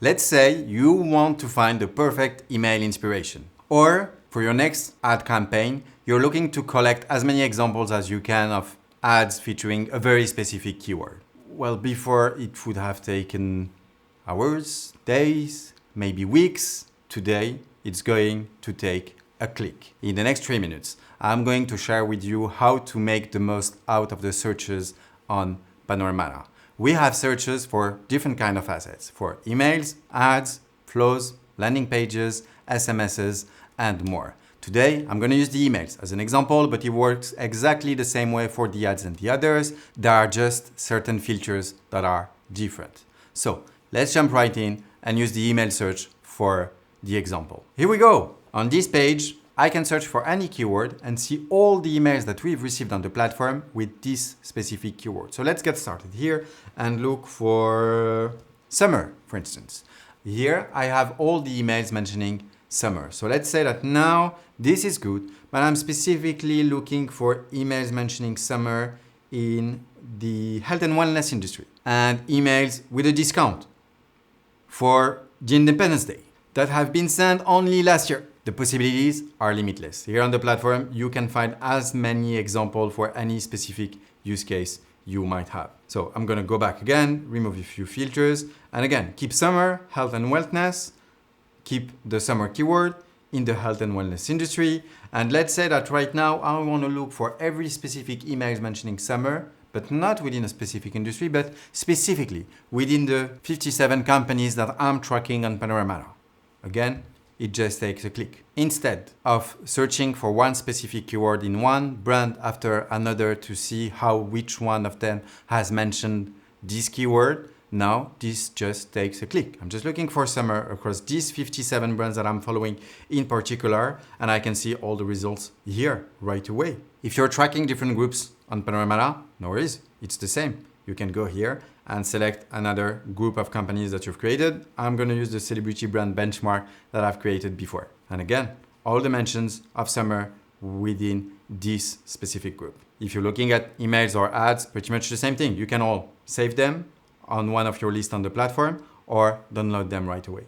Let's say you want to find the perfect email inspiration. Or for your next ad campaign, you're looking to collect as many examples as you can of ads featuring a very specific keyword. Well, before it would have taken hours, days, maybe weeks. Today, it's going to take a click. In the next 3 minutes, I'm going to share with you how to make the most out of the searches on Panoramata. We have searches for different kind of assets, for emails, ads, flows, landing pages, SMSs, and more. Today, I'm going to use the emails as an example, but it works exactly the same way for the ads and the others. There are just certain filters that are different. So let's jump right in and use the email search for the example. Here we go. On this page, I can search for any keyword and see all the emails that we've received on the platform with this specific keyword. So let's get started here and look for summer, for instance. Here I have all the emails mentioning summer. So let's say that now this is good, but I'm specifically looking for emails mentioning summer in the health and wellness industry and emails with a discount for the Independence Day that have been sent only last year. The possibilities are limitless. Here on the platform, you can find as many examples for any specific use case you might have. So I'm going to go back again, remove a few filters, and again, keep summer, health and wellness, keep the summer keyword in the health and wellness industry. And let's say that right now, I want to look for every specific emails mentioning summer, but not within a specific industry, but specifically within the 57 companies that I'm tracking on Panoramata. Again, it just takes a click. Instead of searching for one specific keyword in one brand after another to see how which one of them has mentioned this keyword, now this just takes a click. I'm just looking for summer across these 57 brands that I'm following in particular, and I can see all the results here right away. If you're tracking different groups on Panoramata, no worries, it's the same. You can go here and select another group of companies that you've created. I'm going to use the celebrity brand benchmark that I've created before. And again, all the mentions of summer within this specific group. If you're looking at emails or ads, pretty much the same thing. You can all save them on one of your lists on the platform or download them right away.